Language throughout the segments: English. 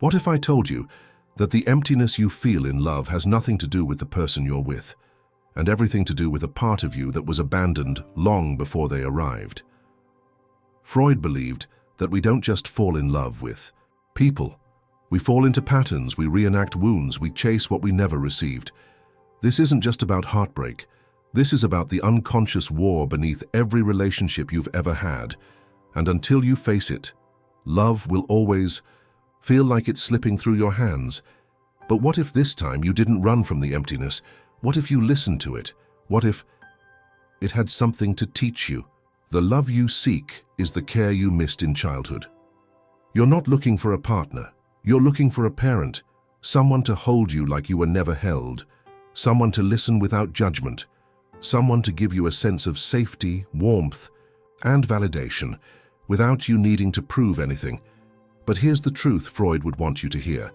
What if I told you that the emptiness you feel in love has nothing to do with the person you're with, and everything to do with a part of you that was abandoned long before they arrived? Freud believed that we don't just fall in love with people. We fall into patterns, we reenact wounds, we chase what we never received. This isn't just about heartbreak. This is about the unconscious war beneath every relationship you've ever had. And until you face it, love will always feel like it's slipping through your hands. But what if this time you didn't run from the emptiness? What if you listened to it? What if it had something to teach you? The love you seek is the care you missed in childhood. You're not looking for a partner. You're looking for a parent, someone to hold you like you were never held, someone to listen without judgment, someone to give you a sense of safety, warmth, and validation without you needing to prove anything. But here's the truth Freud would want you to hear.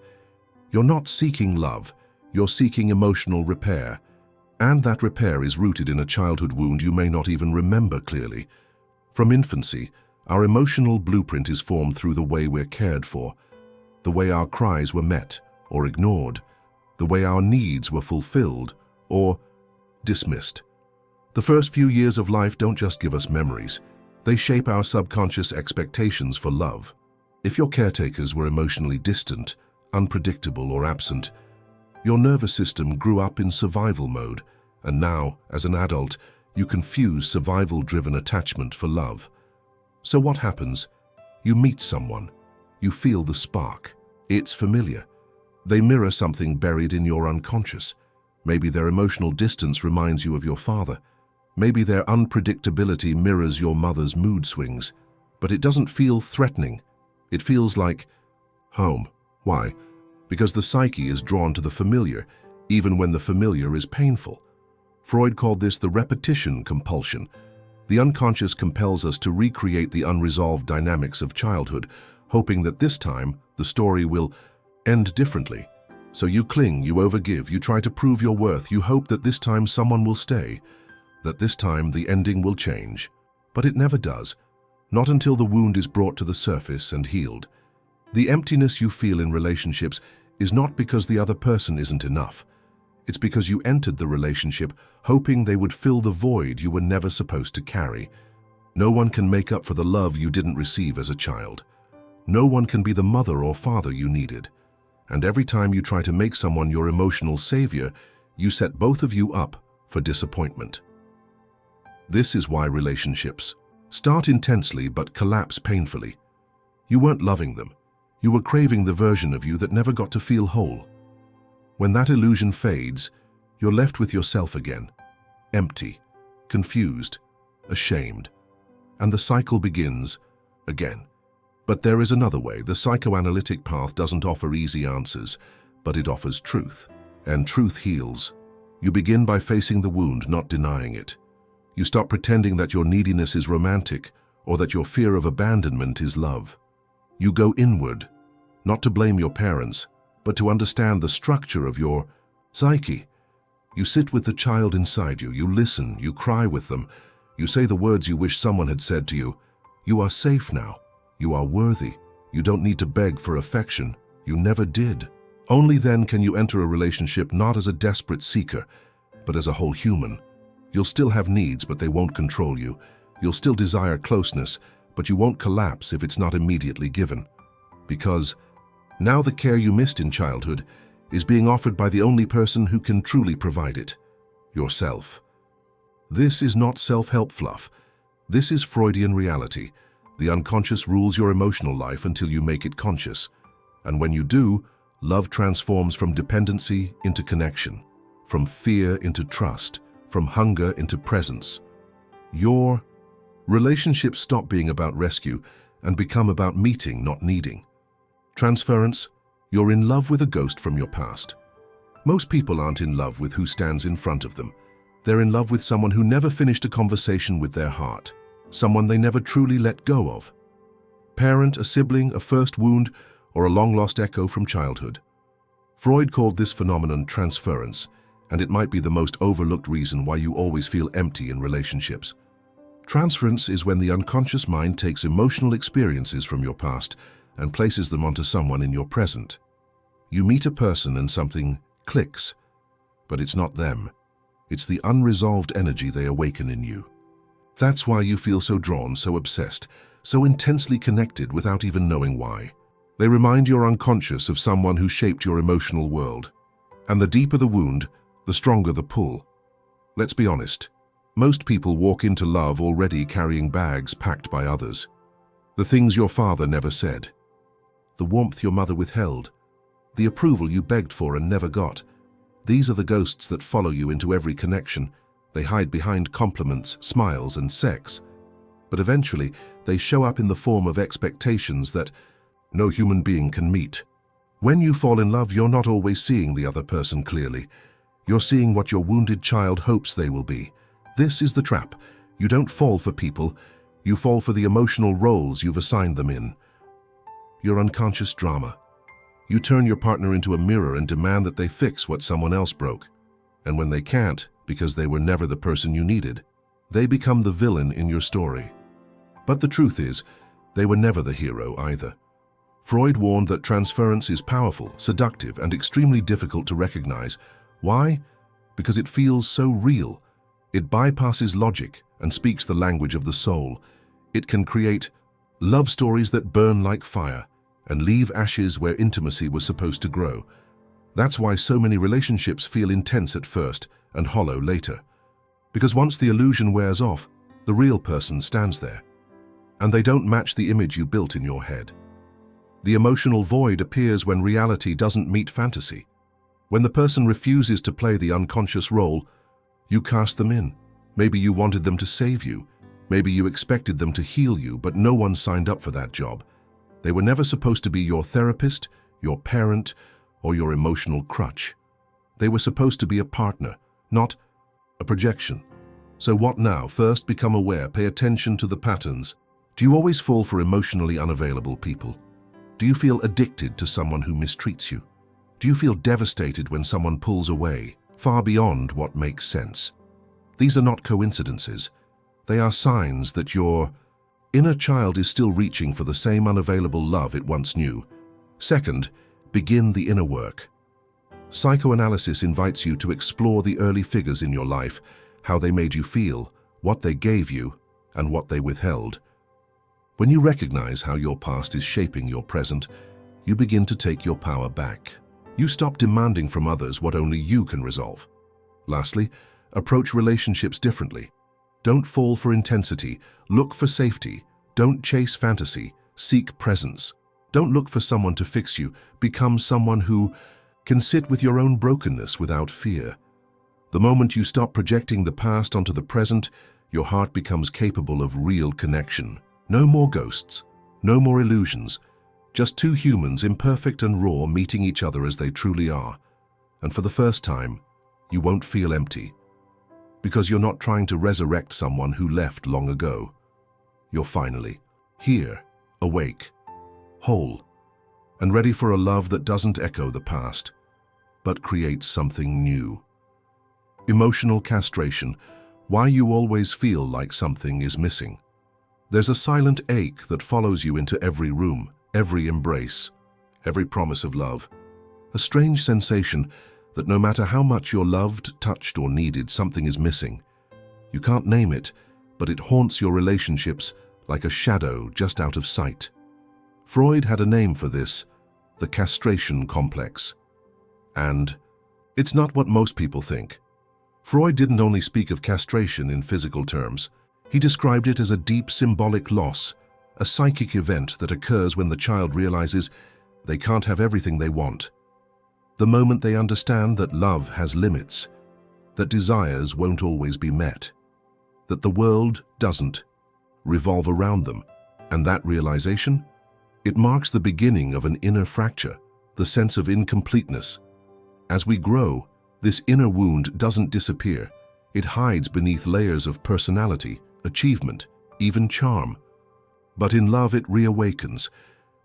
You're not seeking love, you're seeking emotional repair. And that repair is rooted in a childhood wound you may not even remember clearly. From infancy, our emotional blueprint is formed through the way we're cared for, the way our cries were met or ignored, the way our needs were fulfilled or dismissed. The first few years of life don't just give us memories, they shape our subconscious expectations for love. If your caretakers were emotionally distant, unpredictable, or absent, your nervous system grew up in survival mode, and now, as an adult, you confuse survival-driven attachment for love. So what happens? You meet someone. You feel the spark. It's familiar. They mirror something buried in your unconscious. Maybe their emotional distance reminds you of your father. Maybe their unpredictability mirrors your mother's mood swings. But it doesn't feel threatening. It feels like home. Why? Because the psyche is drawn to the familiar, even when the familiar is painful. Freud called this the repetition compulsion. The unconscious compels us to recreate the unresolved dynamics of childhood, hoping that this time the story will end differently. So you cling, you overgive, you try to prove your worth, you hope that this time someone will stay, that this time the ending will change. But it never does, not until the wound is brought to the surface and healed. The emptiness you feel in relationships is not because the other person isn't enough. It's because you entered the relationship hoping they would fill the void you were never supposed to carry. No one can make up for the love you didn't receive as a child. No one can be the mother or father you needed. And every time you try to make someone your emotional savior, you set both of you up for disappointment. This is why relationships start intensely but collapse painfully. You weren't loving them. You were craving the version of you that never got to feel whole. When that illusion fades, you're left with yourself again, empty, confused, ashamed, and the cycle begins again. But there is another way. The psychoanalytic path doesn't offer easy answers, but it offers truth. And truth heals. You begin by facing the wound, not denying it. You stop pretending that your neediness is romantic or that your fear of abandonment is love. You go inward, not to blame your parents, but to understand the structure of your psyche. You sit with the child inside you, you listen, you cry with them, you say the words you wish someone had said to you. You are safe now. You are worthy. You don't need to beg for affection. You never did. Only then can you enter a relationship not as a desperate seeker, but as a whole human. You'll still have needs, but they won't control you. You'll still desire closeness, but you won't collapse if it's not immediately given. Because now the care you missed in childhood is being offered by the only person who can truly provide it, yourself. This is not self-help fluff. This is Freudian reality. The unconscious rules your emotional life until you make it conscious. And when you do, love transforms from dependency into connection, from fear into trust, from hunger into presence. Your relationships stop being about rescue and become about meeting, not needing. Transference, you're in love with a ghost from your past. Most people aren't in love with who stands in front of them. They're in love with someone who never finished a conversation with their heart. Someone they never truly let go of. Parent, a sibling, a first wound, or a long-lost echo from childhood. Freud called this phenomenon transference, and it might be the most overlooked reason why you always feel empty in relationships. Transference is when the unconscious mind takes emotional experiences from your past, and places them onto someone in your present. You meet a person and something clicks, but it's not them. It's the unresolved energy they awaken in you. That's why you feel so drawn, so obsessed, so intensely connected without even knowing why. They remind your unconscious of someone who shaped your emotional world. And the deeper the wound, the stronger the pull. Let's be honest. Most people walk into love already carrying bags packed by others. The things your father never said. The warmth your mother withheld. The approval you begged for and never got. These are the ghosts that follow you into every connection. They hide behind compliments, smiles, and sex. But eventually, they show up in the form of expectations that no human being can meet. When you fall in love, you're not always seeing the other person clearly. You're seeing what your wounded child hopes they will be. This is the trap. You don't fall for people. You fall for the emotional roles you've assigned them in. Your unconscious drama. You turn your partner into a mirror and demand that they fix what someone else broke. And when they can't, because they were never the person you needed, they become the villain in your story. But the truth is, they were never the hero either. Freud warned that transference is powerful, seductive, and extremely difficult to recognize. Why? Because it feels so real. It bypasses logic and speaks the language of the soul. It can create love stories that burn like fire and leave ashes where intimacy was supposed to grow. That's why so many relationships feel intense at first and hollow later. Because once the illusion wears off, the real person stands there. And they don't match the image you built in your head. The emotional void appears when reality doesn't meet fantasy. When the person refuses to play the unconscious role, you cast them in. Maybe you wanted them to save you. Maybe you expected them to heal you, but no one signed up for that job. They were never supposed to be your therapist, your parent, or your emotional crutch. They were supposed to be a partner, not a projection. So what now? First, become aware, pay attention to the patterns. Do you always fall for emotionally unavailable people? Do you feel addicted to someone who mistreats you? Do you feel devastated when someone pulls away, far beyond what makes sense? These are not coincidences. They are signs that your inner child is still reaching for the same unavailable love it once knew. Second, begin the inner work. Psychoanalysis invites you to explore the early figures in your life, how they made you feel, what they gave you, and what they withheld. When you recognize how your past is shaping your present, you begin to take your power back. You stop demanding from others what only you can resolve. Lastly, approach relationships differently. Don't fall for intensity, look for safety. Don't chase fantasy, seek presence. Don't look for someone to fix you, become someone who can sit with your own brokenness without fear. The moment you stop projecting the past onto the present, your heart becomes capable of real connection. No more ghosts, no more illusions, just two humans, imperfect and raw, meeting each other as they truly are. And for the first time, you won't feel empty. Because you're not trying to resurrect someone who left long ago. You're finally here, awake, whole, and ready for a love that doesn't echo the past, but creates something new. Emotional castration, why you always feel like something is missing. There's a silent ache that follows you into every room, every embrace, every promise of love. A strange sensation that no matter how much you're loved, touched, or needed, something is missing. You can't name it, but it haunts your relationships like a shadow just out of sight. Freud had a name for this, the castration complex. And it's not what most people think. Freud didn't only speak of castration in physical terms. He described it as a deep symbolic loss, a psychic event that occurs when the child realizes they can't have everything they want. The moment they understand that love has limits, that desires won't always be met, that the world doesn't revolve around them, and that realization, it marks the beginning of an inner fracture, the sense of incompleteness. As we grow, this inner wound doesn't disappear. It hides beneath layers of personality, achievement, even charm. But in love it reawakens.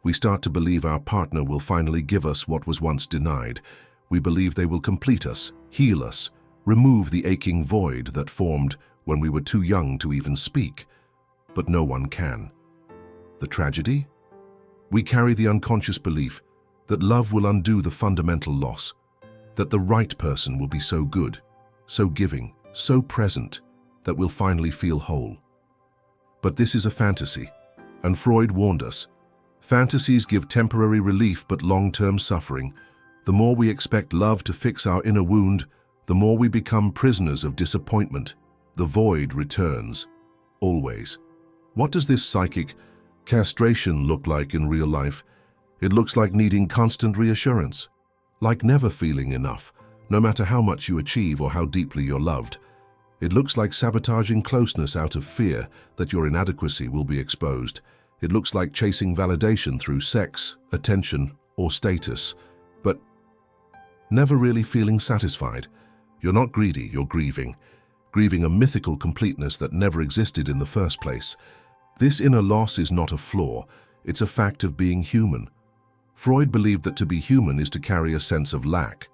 We start to believe our partner will finally give us what was once denied. We believe they will complete us, heal us, remove the aching void that formed when we were too young to even speak. But no one can. The tragedy? We carry the unconscious belief that love will undo the fundamental loss, that the right person will be so good, so giving, so present, that we'll finally feel whole. But this is a fantasy, and Freud warned us. Fantasies give temporary relief but long-term suffering. The more we expect love to fix our inner wound, the more we become prisoners of disappointment. The void returns, always. What does this psychic castration look like in real life? It looks like needing constant reassurance, like never feeling enough, no matter how much you achieve or how deeply you're loved. It looks like sabotaging closeness out of fear that your inadequacy will be exposed. It looks like chasing validation through sex, attention, or status, but never really feeling satisfied. You're not greedy, you're grieving a mythical completeness that never existed in the first place. This inner loss is not a flaw, it's a fact of being human. Freud believed that to be human is to carry a sense of lack.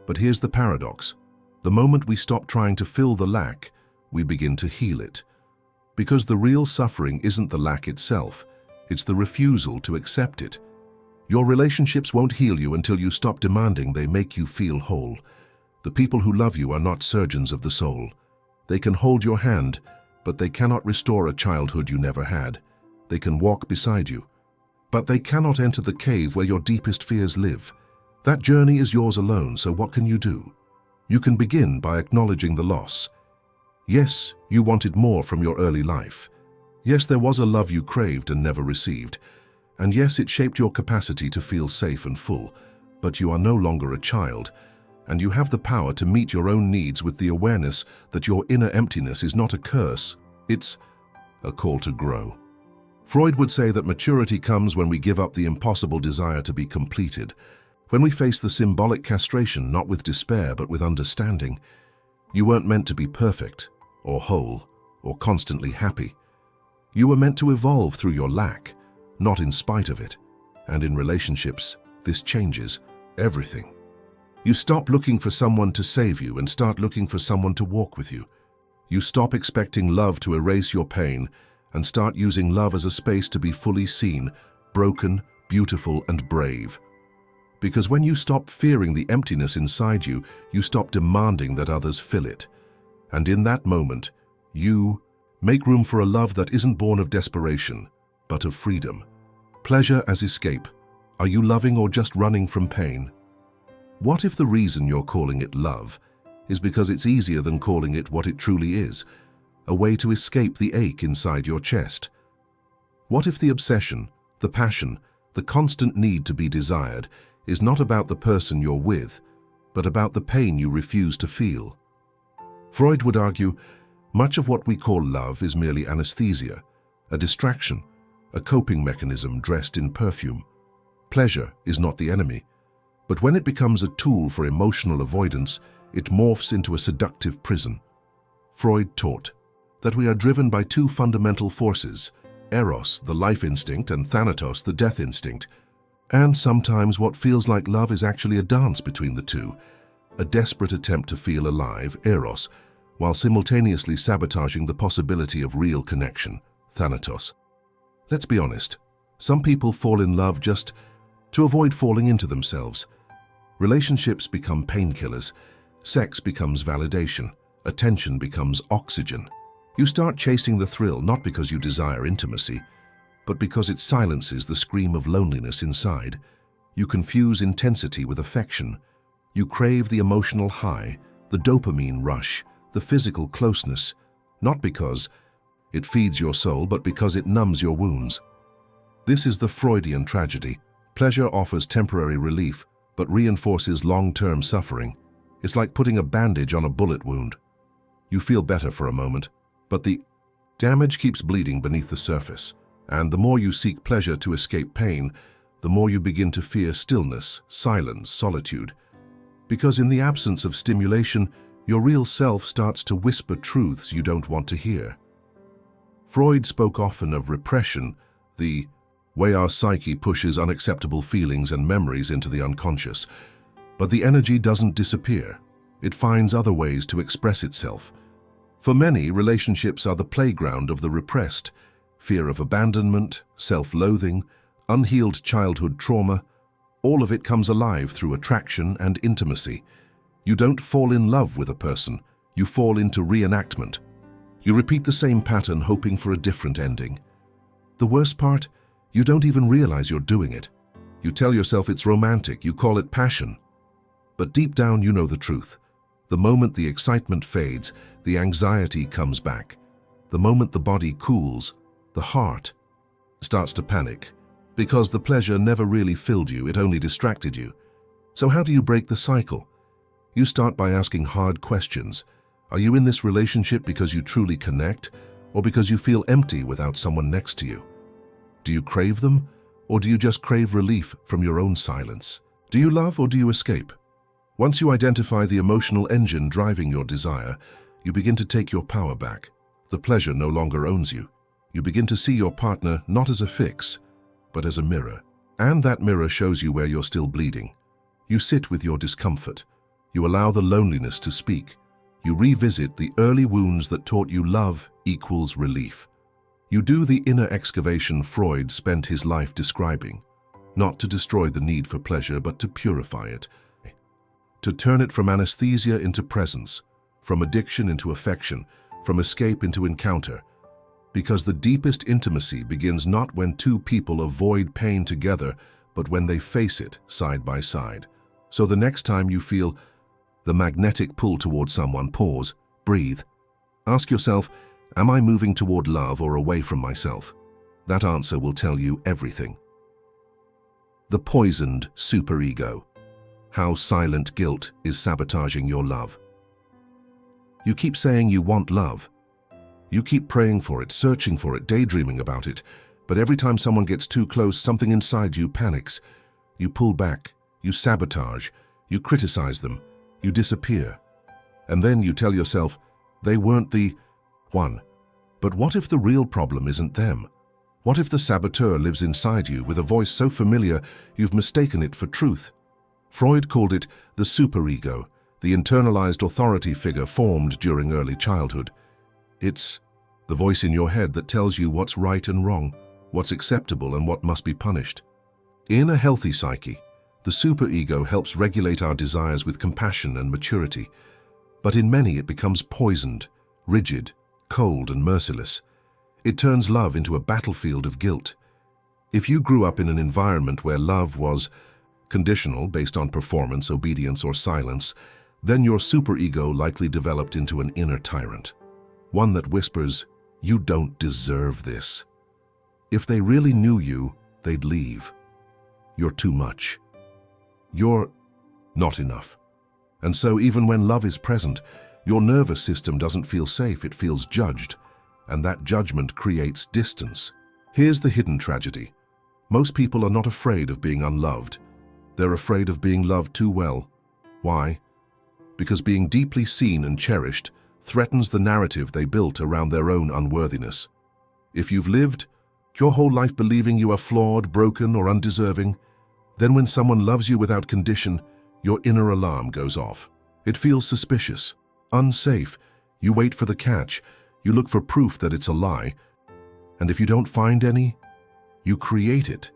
But here's the paradox. The moment we stop trying to fill the lack, we begin to heal it. Because the real suffering isn't the lack itself, it's the refusal to accept it. Your relationships won't heal you until you stop demanding they make you feel whole. The people who love you are not surgeons of the soul. They can hold your hand, but they cannot restore a childhood you never had. They can walk beside you, but they cannot enter the cave where your deepest fears live. That journey is yours alone, so what can you do? You can begin by acknowledging the loss. Yes, you wanted more from your early life. Yes, there was a love you craved and never received. And yes, it shaped your capacity to feel safe and full. But you are no longer a child, and you have the power to meet your own needs with the awareness that your inner emptiness is not a curse, it's a call to grow. Freud would say that maturity comes when we give up the impossible desire to be completed, when we face the symbolic castration not with despair but with understanding. You weren't meant to be perfect, or whole, or constantly happy. You were meant to evolve through your lack, not in spite of it. And in relationships, this changes everything. You stop looking for someone to save you and start looking for someone to walk with you. You stop expecting love to erase your pain and start using love as a space to be fully seen, broken, beautiful, and brave. Because when you stop fearing the emptiness inside you, you stop demanding that others fill it. And in that moment, you make room for a love that isn't born of desperation, but of freedom. Pleasure as escape. Are you loving or just running from pain? What if the reason you're calling it love is because it's easier than calling it what it truly is, a way to escape the ache inside your chest? What if the obsession, the passion, the constant need to be desired is not about the person you're with, but about the pain you refuse to feel? Freud would argue, much of what we call love is merely anesthesia, a distraction, a coping mechanism dressed in perfume. Pleasure is not the enemy, but when it becomes a tool for emotional avoidance, it morphs into a seductive prison. Freud taught that we are driven by two fundamental forces, eros, the life instinct, and thanatos, the death instinct. And sometimes what feels like love is actually a dance between the two, a desperate attempt to feel alive, eros, while simultaneously sabotaging the possibility of real connection, thanatos. Let's be honest, some people fall in love just to avoid falling into themselves. Relationships become painkillers, sex becomes validation, attention becomes oxygen. You start chasing the thrill not because you desire intimacy, but because it silences the scream of loneliness inside. You confuse intensity with affection. You crave the emotional high, the dopamine rush, the physical closeness, not because it feeds your soul, but because it numbs your wounds. This is the Freudian tragedy. Pleasure offers temporary relief, but reinforces long-term suffering. It's like putting a bandage on a bullet wound. You feel better for a moment, but the damage keeps bleeding beneath the surface. And the more you seek pleasure to escape pain, the more you begin to fear stillness, silence, solitude. Because in the absence of stimulation, your real self starts to whisper truths you don't want to hear. Freud spoke often of repression, the way our psyche pushes unacceptable feelings and memories into the unconscious. But the energy doesn't disappear. It finds other ways to express itself. For many, relationships are the playground of the repressed. Fear of abandonment, self-loathing, unhealed childhood trauma, all of it comes alive through attraction and intimacy. You don't fall in love with a person, you fall into reenactment. You repeat the same pattern hoping for a different ending. The worst part, you don't even realize you're doing it. You tell yourself it's romantic, you call it passion. But deep down you know the truth. The moment the excitement fades, the anxiety comes back. The moment the body cools, the heart starts to panic. Because the pleasure never really filled you, it only distracted you. So how do you break the cycle? You start by asking hard questions. Are you in this relationship because you truly connect, or because you feel empty without someone next to you? Do you crave them, or do you just crave relief from your own silence? Do you love or do you escape? Once you identify the emotional engine driving your desire, you begin to take your power back. The pleasure no longer owns you. You begin to see your partner not as a fix, but as a mirror. And that mirror shows you where you're still bleeding. You sit with your discomfort. You allow the loneliness to speak. You revisit the early wounds that taught you love equals relief. You do the inner excavation Freud spent his life describing, not to destroy the need for pleasure, but to purify it, to turn it from anesthesia into presence, from addiction into affection, from escape into encounter. Because the deepest intimacy begins not when two people avoid pain together, but when they face it side by side. So the next time you feel the magnetic pull toward someone, pause, breathe. Ask yourself, am I moving toward love or away from myself? That answer will tell you everything. The poisoned superego. How silent guilt is sabotaging your love. You keep saying you want love. You keep praying for it, searching for it, daydreaming about it, but every time someone gets too close, something inside you panics. You pull back, you sabotage, you criticize them, you disappear. And then you tell yourself, they weren't the one. But what if the real problem isn't them? What if the saboteur lives inside you with a voice so familiar you've mistaken it for truth? Freud called it the superego, the internalized authority figure formed during early childhood. It's the voice in your head that tells you what's right and wrong, what's acceptable and what must be punished. In a healthy psyche, the superego helps regulate our desires with compassion and maturity. But in many it becomes poisoned, rigid, cold and merciless. It turns love into a battlefield of guilt. If you grew up in an environment where love was conditional based on performance, obedience or silence, then your superego likely developed into an inner tyrant. One that whispers, you don't deserve this. If they really knew you, they'd leave. You're too much. You're not enough. And so even when love is present, your nervous system doesn't feel safe, it feels judged. And that judgment creates distance. Here's the hidden tragedy. Most people are not afraid of being unloved. They're afraid of being loved too well. Why? Because being deeply seen and cherished threatens the narrative they built around their own unworthiness. If you've lived your whole life believing you are flawed, broken, or undeserving, then when someone loves you without condition, your inner alarm goes off. It feels suspicious, unsafe. You wait for the catch. You look for proof that it's a lie. And if you don't find any, you create it.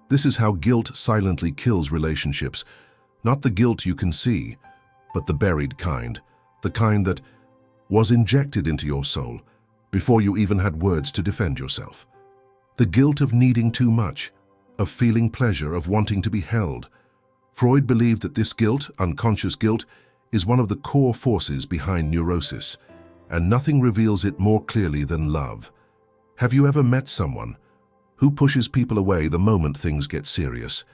This is how guilt silently kills relationships. Not the guilt you can see, but the buried kind. The kind that was injected into your soul before you even had words to defend yourself. The guilt of needing too much, of feeling pleasure, of wanting to be held. Freud believed that this guilt, unconscious guilt, is one of the core forces behind neurosis, and nothing reveals it more clearly than love. Have you ever met someone who pushes people away the moment things get serious,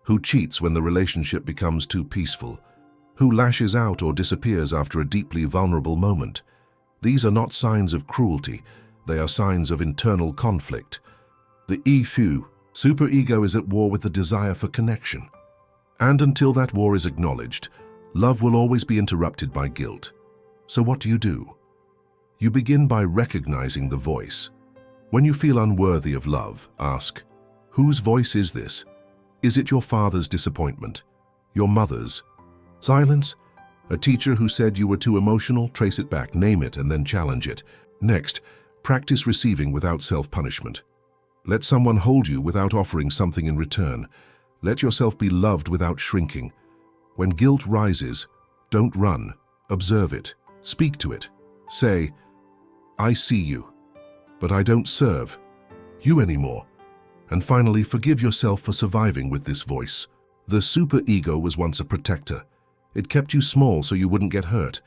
who cheats when the relationship becomes too peaceful, who lashes out or disappears after a deeply vulnerable moment? These are not signs of cruelty, they are signs of internal conflict. The superego is at war with the desire for connection. And until that war is acknowledged, love will always be interrupted by guilt. So what do? You begin by recognizing the voice. When you feel unworthy of love, ask, whose voice is this? Is it your father's disappointment? Your mother's? Silence? A teacher who said you were too emotional? Trace it back, name it, and then challenge it. Next, practice receiving without self-punishment. Let someone hold you without offering something in return. Let yourself be loved without shrinking. When guilt rises, don't run. Observe it. Speak to it. Say, I see you, but I don't serve you anymore. And finally, forgive yourself for surviving with this voice. The superego was once a protector. It kept you small so you wouldn't get hurt.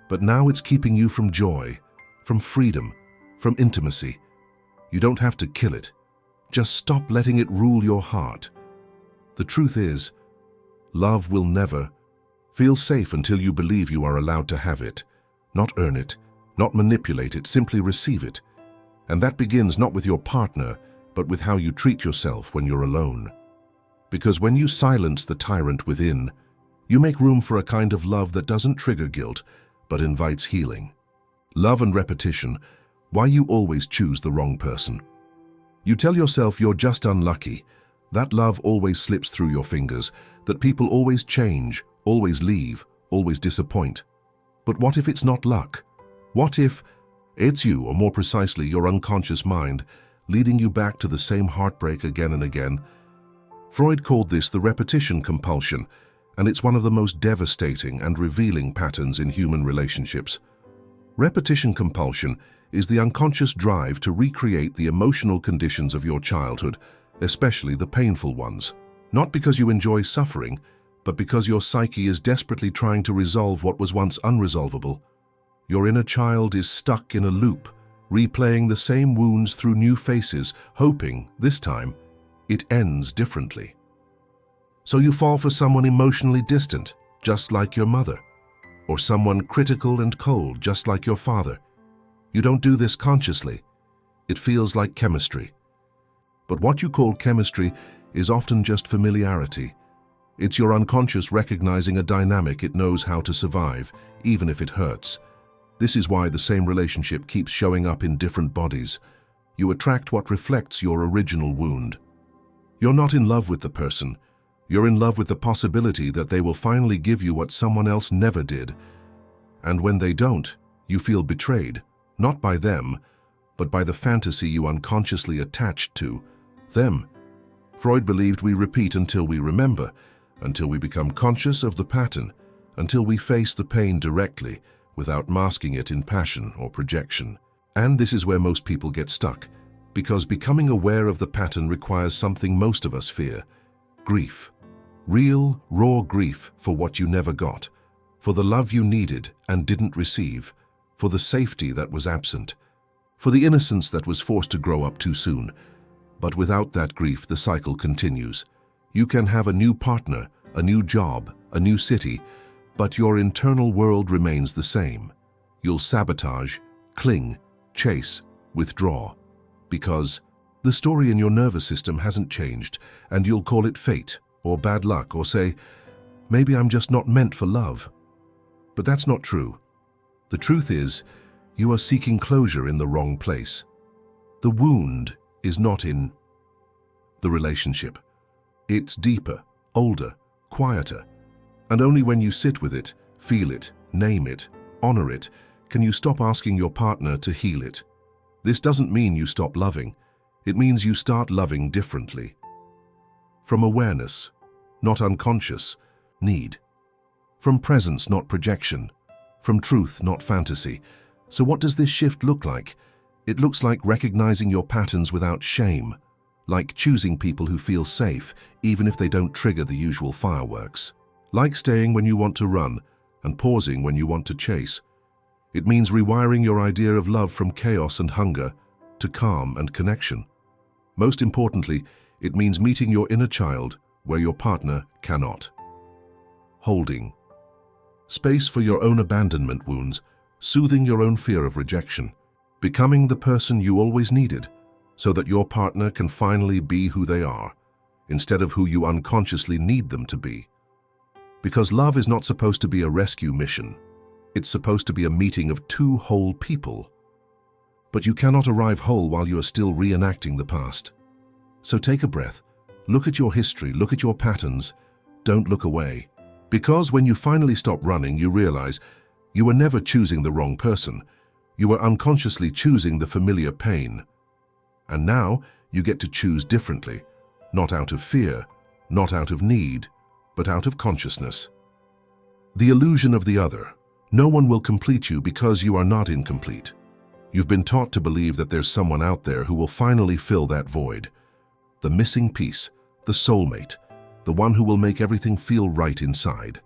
But now it's keeping you from joy, from freedom, from intimacy. You don't have to kill it. Just stop letting it rule your heart. The truth is, love will never feel safe until you believe you are allowed to have it, not earn it, not manipulate it, simply receive it. And that begins not with your partner, but with how you treat yourself when you're alone. Because when you silence the tyrant within, you make room for a kind of love that doesn't trigger guilt, but invites healing. Love and repetition. Why you always choose the wrong person. You tell yourself you're just unlucky, that love always slips through your fingers, that people always change, always leave, always disappoint. But what if it's not luck? What if it's you, or more precisely, your unconscious mind, leading you back to the same heartbreak again and again? Freud called this the repetition compulsion, and it's one of the most devastating and revealing patterns in human relationships. Repetition compulsion is the unconscious drive to recreate the emotional conditions of your childhood, especially the painful ones. Not because you enjoy suffering, but because your psyche is desperately trying to resolve what was once unresolvable. Your inner child is stuck in a loop, replaying the same wounds through new faces, hoping, this time, it ends differently. So you fall for someone emotionally distant, just like your mother, or someone critical and cold, just like your father. You don't do this consciously. It feels like chemistry. But what you call chemistry is often just familiarity. It's your unconscious recognizing a dynamic it knows how to survive, even if it hurts. This is why the same relationship keeps showing up in different bodies. You attract what reflects your original wound. You're not in love with the person. You're in love with the possibility that they will finally give you what someone else never did. And when they don't, you feel betrayed, not by them, but by the fantasy you unconsciously attached to them. Freud believed we repeat until we remember, until we become conscious of the pattern, until we face the pain directly, without masking it in passion or projection. And this is where most people get stuck, because becoming aware of the pattern requires something most of us fear: grief. Real, raw grief for what you never got, for the love you needed and didn't receive, for the safety that was absent, for the innocence that was forced to grow up too soon. But without that grief, the cycle continues. You can have a new partner, a new job, a new city, but your internal world remains the same. You'll sabotage, cling, chase, withdraw, because the story in your nervous system hasn't changed, and you'll call it fate or bad luck, or say, maybe I'm just not meant for love. But that's not true. The truth is, you are seeking closure in the wrong place. The wound is not in the relationship. It's deeper, older, quieter. And only when you sit with it, feel it, name it, honor it, can you stop asking your partner to heal it. This doesn't mean you stop loving. It means you start loving differently. From awareness, not unconscious, need. From presence, not projection. From truth, not fantasy. So what does this shift look like? It looks like recognizing your patterns without shame, like choosing people who feel safe, even if they don't trigger the usual fireworks. Like staying when you want to run and pausing when you want to chase. It means rewiring your idea of love from chaos and hunger to calm and connection. Most importantly, it means meeting your inner child where your partner cannot. Holding space for your own abandonment wounds, soothing your own fear of rejection, becoming the person you always needed, so that your partner can finally be who they are, instead of who you unconsciously need them to be. Because love is not supposed to be a rescue mission. It's supposed to be a meeting of two whole people. But you cannot arrive whole while you are still reenacting the past. So take a breath, look at your history, look at your patterns, don't look away. Because when you finally stop running, you realize you were never choosing the wrong person. You were unconsciously choosing the familiar pain. And now you get to choose differently, not out of fear, not out of need, but out of consciousness. The illusion of the other. No one will complete you because you are not incomplete. You've been taught to believe that there's someone out there who will finally fill that void. The missing piece, the soulmate, the one who will make everything feel right inside.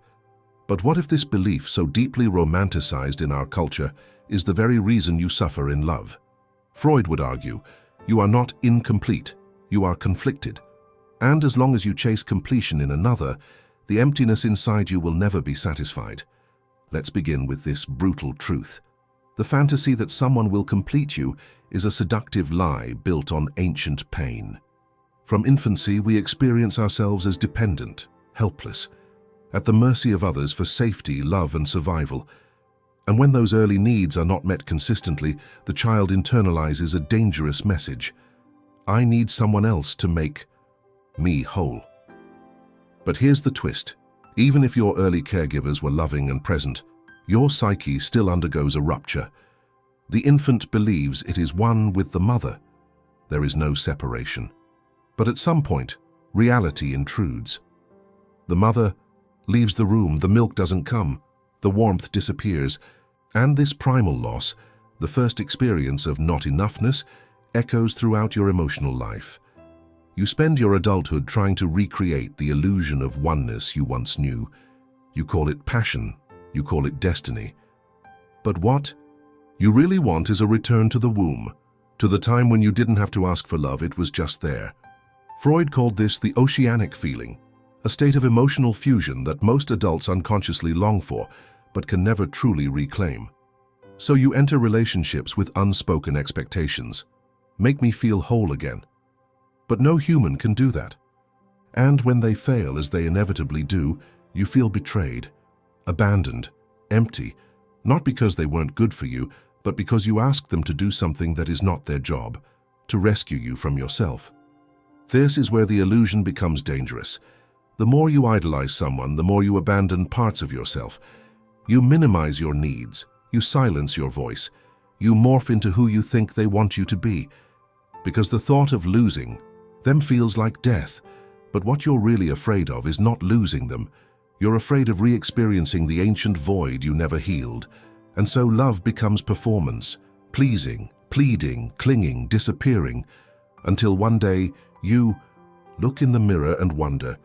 But what if this belief, so deeply romanticized in our culture, is the very reason you suffer in love? Freud would argue, you are not incomplete, you are conflicted. And as long as you chase completion in another, the emptiness inside you will never be satisfied. Let's begin with this brutal truth. The fantasy that someone will complete you is a seductive lie built on ancient pain. From infancy, we experience ourselves as dependent, helpless, at the mercy of others for safety, love, and survival. And when those early needs are not met consistently, the child internalizes a dangerous message. I need someone else to make me whole. But here's the twist. Even if your early caregivers were loving and present, your psyche still undergoes a rupture. The infant believes it is one with the mother. There is no separation. But at some point, reality intrudes. The mother leaves the room, the milk doesn't come, the warmth disappears, and this primal loss, the first experience of not enoughness, echoes throughout your emotional life. You spend your adulthood trying to recreate the illusion of oneness you once knew. You call it passion, you call it destiny. But what you really want is a return to the womb, to the time when you didn't have to ask for love, it was just there. Freud called this the oceanic feeling, a state of emotional fusion that most adults unconsciously long for, but can never truly reclaim. So you enter relationships with unspoken expectations. Make me feel whole again. But no human can do that. And when they fail, as they inevitably do, you feel betrayed, abandoned, empty, not because they weren't good for you, but because you asked them to do something that is not their job, to rescue you from yourself. This is where the illusion becomes dangerous. The more you idolize someone, the more you abandon parts of yourself. You minimize your needs, you silence your voice, you morph into who you think they want you to be. Because the thought of losing them feels like death. But what you're really afraid of is not losing them. You're afraid of re-experiencing the ancient void you never healed. And so love becomes performance, pleasing, pleading, clinging, disappearing, until one day you look in the mirror and wonder,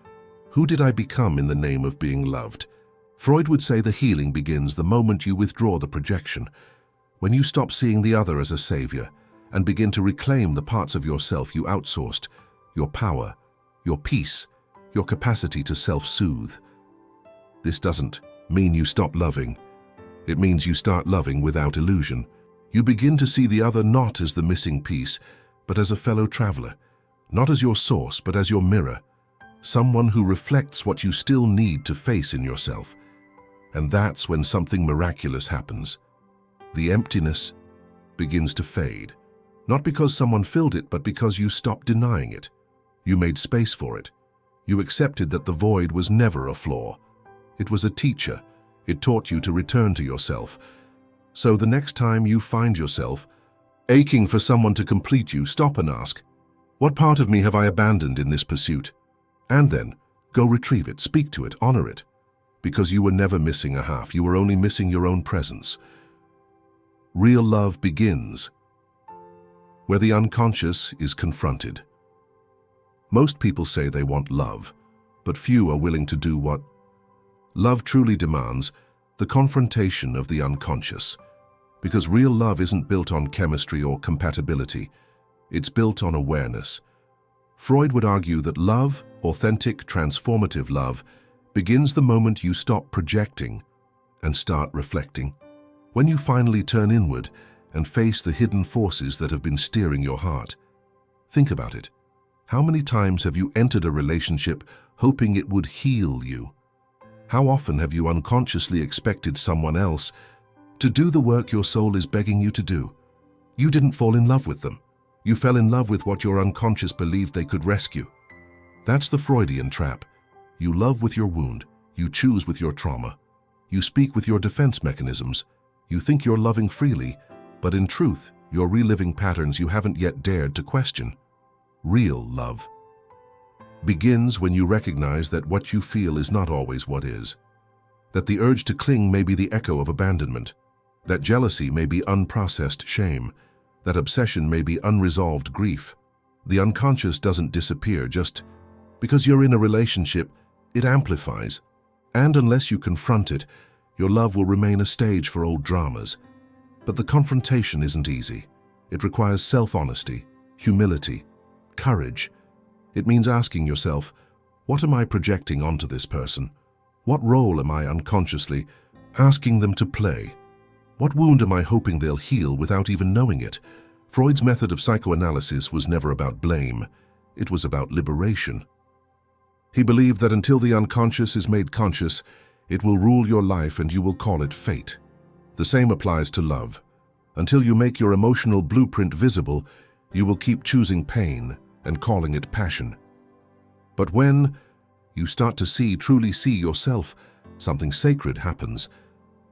who did I become in the name of being loved? Freud would say the healing begins the moment you withdraw the projection, when you stop seeing the other as a savior and begin to reclaim the parts of yourself you outsourced, your power, your peace, your capacity to self-soothe. This doesn't mean you stop loving. It means you start loving without illusion. You begin to see the other not as the missing piece, but as a fellow traveler, not as your source, but as your mirror, someone who reflects what you still need to face in yourself. And that's when something miraculous happens. The emptiness begins to fade, not because someone filled it, but because you stopped denying it. You made space for it. You accepted that the void was never a flaw. It was a teacher. It taught you to return to yourself. So the next time you find yourself aching for someone to complete you, stop and ask, what part of me have I abandoned in this pursuit? And then go retrieve it, speak to it, honor it. Because you were never missing a half, you were only missing your own presence. Real love begins where the unconscious is confronted. Most people say they want love, but few are willing to do what love truly demands, the confrontation of the unconscious. Because real love isn't built on chemistry or compatibility, it's built on awareness. Freud would argue that love, authentic, transformative love, begins the moment you stop projecting and start reflecting. When you finally turn inward and face the hidden forces that have been steering your heart. Think about it. How many times have you entered a relationship hoping it would heal you? How often have you unconsciously expected someone else to do the work your soul is begging you to do? You didn't fall in love with them. You fell in love with what your unconscious believed they could rescue. That's the Freudian trap. You love with your wound. You choose with your trauma. You speak with your defense mechanisms. You think you're loving freely, but in truth, You're reliving patterns you haven't yet dared to question. Real love begins when you recognize that what you feel is not always what is. That the urge to cling may be the echo of abandonment. That jealousy may be unprocessed shame. That obsession may be unresolved grief. The unconscious doesn't disappear just because you're in a relationship. It amplifies. And unless you confront it, your love will remain a stage for old dramas. But the confrontation isn't easy. It requires self-honesty, humility, courage. It means asking yourself, what am I projecting onto this person? What role am I unconsciously asking them to play? What wound am I hoping they'll heal without even knowing it? Freud's method of psychoanalysis was never about blame. It was about liberation. He believed that until the unconscious is made conscious, it will rule your life and you will call it fate. The same applies to love. Until you make your emotional blueprint visible, you will keep choosing pain and calling it passion. But when you start to truly see yourself, something sacred happens.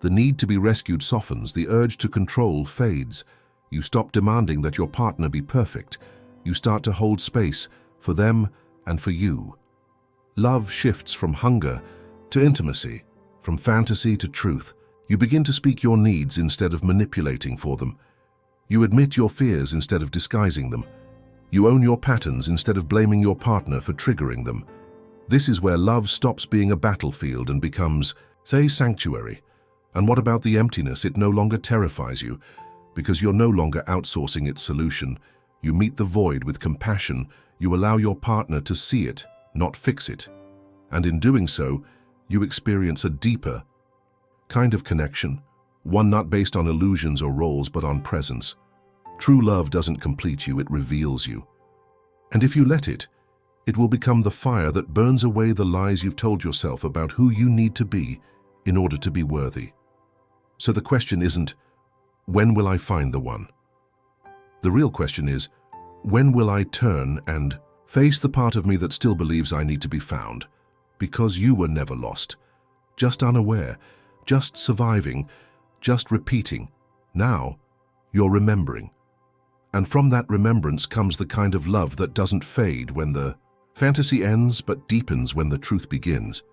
The need to be rescued softens, the urge to control fades. You stop demanding that your partner be perfect. You start to hold space for them and for you. Love shifts from hunger to intimacy, from fantasy to truth. You begin to speak your needs instead of manipulating for them. You admit your fears instead of disguising them. You own your patterns instead of blaming your partner for triggering them. This is where love stops being a battlefield and becomes, say, sanctuary. And what about the emptiness? It no longer terrifies you, because you're no longer outsourcing its solution. You meet the void with compassion. You allow your partner to see it, not fix it. And in doing so, you experience a deeper kind of connection, one not based on illusions or roles but on presence. True love doesn't complete you, it reveals you. And if you let it, it will become the fire that burns away the lies you've told yourself about who you need to be in order to be worthy. So the question isn't, when will I find the one? The real question is, when will I turn and face the part of me that still believes I need to be found? Because you were never lost, just unaware, just surviving, just repeating. Now, you're remembering. And from that remembrance comes the kind of love that doesn't fade when the fantasy ends but deepens when the truth begins.